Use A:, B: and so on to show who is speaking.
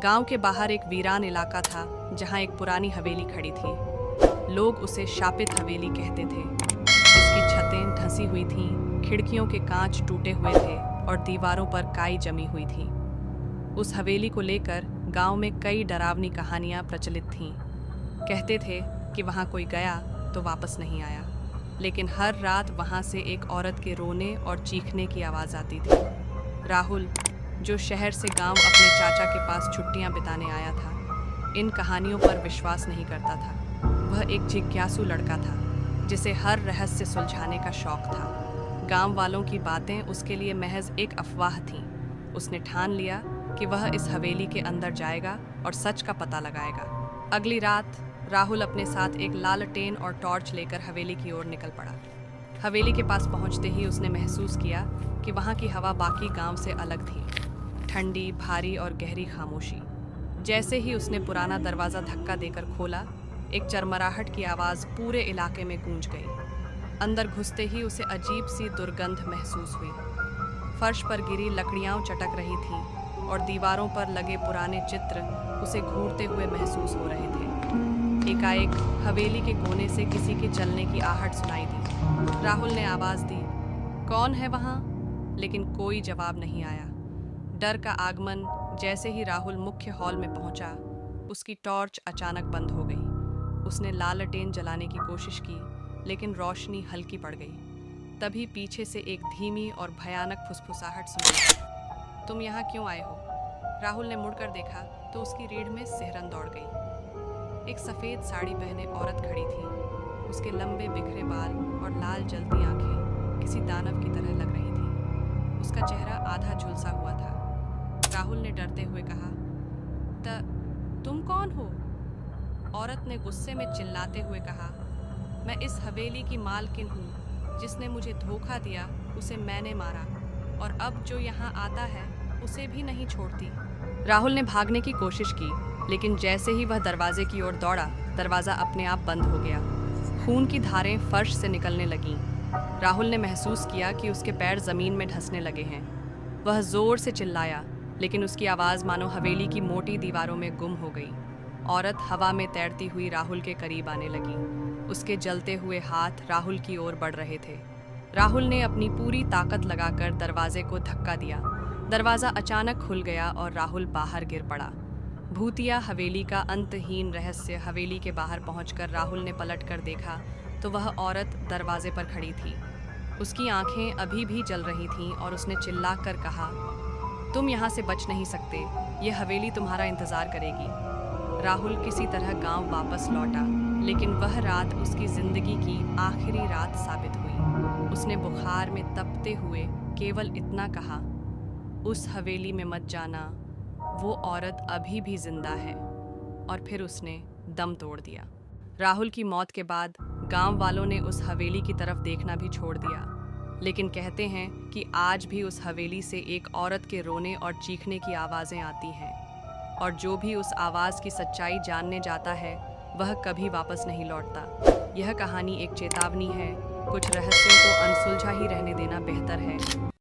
A: गांव के बाहर एक वीरान इलाका था जहां एक पुरानी हवेली खड़ी थी। लोग उसे शापित हवेली कहते थे। इसकी छतें धंसी हुई थीं, खिड़कियों के कांच टूटे हुए थे और दीवारों पर काई जमी हुई थी। उस हवेली को लेकर गांव में कई डरावनी कहानियां प्रचलित थीं। कहते थे कि वहां कोई गया तो वापस नहीं आया, लेकिन हर रात वहां से एक औरत के रोने और चीखने की आवाज़ आती थी। राहुल, जो शहर से गांव अपने चाचा के पास छुट्टियां बिताने आया था, इन कहानियों पर विश्वास नहीं करता था। वह एक जिज्ञासु लड़का था जिसे हर रहस्य सुलझाने का शौक था। गांव वालों की बातें उसके लिए महज एक अफवाह थीं। उसने ठान लिया कि वह इस हवेली के अंदर जाएगा और सच का पता लगाएगा। अगली रात राहुल अपने साथ एक लालटेन और टॉर्च लेकर हवेली की ओर निकल पड़ा। हवेली के पास पहुंचते ही उसने महसूस किया कि वहां की हवा बाकी गांव से अलग थी, ठंडी, भारी और गहरी खामोशी। जैसे ही उसने पुराना दरवाज़ा धक्का देकर खोला, एक चरमराहट की आवाज़ पूरे इलाके में गूंज गई। अंदर घुसते ही उसे अजीब सी दुर्गंध महसूस हुई। फर्श पर गिरी लकड़ियाँ चटक रही थीं और दीवारों पर लगे पुराने चित्र उसे घूरते हुए महसूस हो रहे थे। एकाएक हवेली के कोने से किसी के चलने की आहट सुनाई दी। राहुल ने आवाज़ दी, कौन है वहाँ? लेकिन कोई जवाब नहीं आया। डर का आगमन जैसे ही राहुल मुख्य हॉल में पहुंचा, उसकी टॉर्च अचानक बंद हो गई। उसने लालटेन जलाने की कोशिश की, लेकिन रोशनी हल्की पड़ गई। तभी पीछे से एक धीमी और भयानक फुसफुसाहट सुनाई। तुम यहाँ क्यों आए हो? राहुल ने मुड़कर देखा तो उसकी रीढ़ में सिहरन दौड़ गई। एक सफ़ेद साड़ी पहने औरत खड़ी थी। उसके लंबे बिखरे बाल और लाल जलती आंखें किसी दानव की तरह लग रही थी। उसका चेहरा आधा झुलसा हुआ था। राहुल ने डरते हुए कहा, तुम कौन हो? औरत ने गुस्से में चिल्लाते हुए कहा, मैं इस हवेली की मालकिन हूँ। जिसने मुझे धोखा दिया उसे मैंने मारा, और अब जो यहाँ आता है उसे भी नहीं छोड़ती। राहुल ने भागने की कोशिश की, लेकिन जैसे ही वह दरवाजे की ओर दौड़ा, दरवाज़ा अपने आप बंद हो गया। खून की धारें फर्श से निकलने लगीं। राहुल ने महसूस किया कि उसके पैर ज़मीन में धंसने लगे हैं। वह ज़ोर से चिल्लाया, लेकिन उसकी आवाज़ मानो हवेली की मोटी दीवारों में गुम हो गई। औरत हवा में तैरती हुई राहुल के करीब आने लगी। उसके जलते हुए हाथ राहुल की ओर बढ़ रहे थे। राहुल ने अपनी पूरी ताकत लगाकर दरवाजे को धक्का दिया। दरवाज़ा अचानक खुल गया और राहुल बाहर गिर पड़ा। भूतिया हवेली का अंतहीन रहस्य। हवेली के बाहर पहुंचकर राहुल ने पलटकर देखा तो वह औरत दरवाजे पर खड़ी थी। उसकी आंखें अभी भी जल रही थीं और उसने चिल्लाकर कहा, तुम यहाँ से बच नहीं सकते। ये हवेली तुम्हारा इंतज़ार करेगी। राहुल किसी तरह गांव वापस लौटा, लेकिन वह रात उसकी ज़िंदगी की आखिरी रात साबित हुई। उसने बुखार में तपते हुए केवल इतना कहा, उस हवेली में मत जाना, वो औरत अभी भी जिंदा है। और फिर उसने दम तोड़ दिया। राहुल की मौत के बाद गांव वालों ने उस हवेली की तरफ देखना भी छोड़ दिया, लेकिन कहते हैं कि आज भी उस हवेली से एक औरत के रोने और चीखने की आवाज़ें आती हैं, और जो भी उस आवाज़ की सच्चाई जानने जाता है वह कभी वापस नहीं लौटता। यह कहानी एक चेतावनी है, कुछ रहस्यों को अनसुलझा ही रहने देना बेहतर है।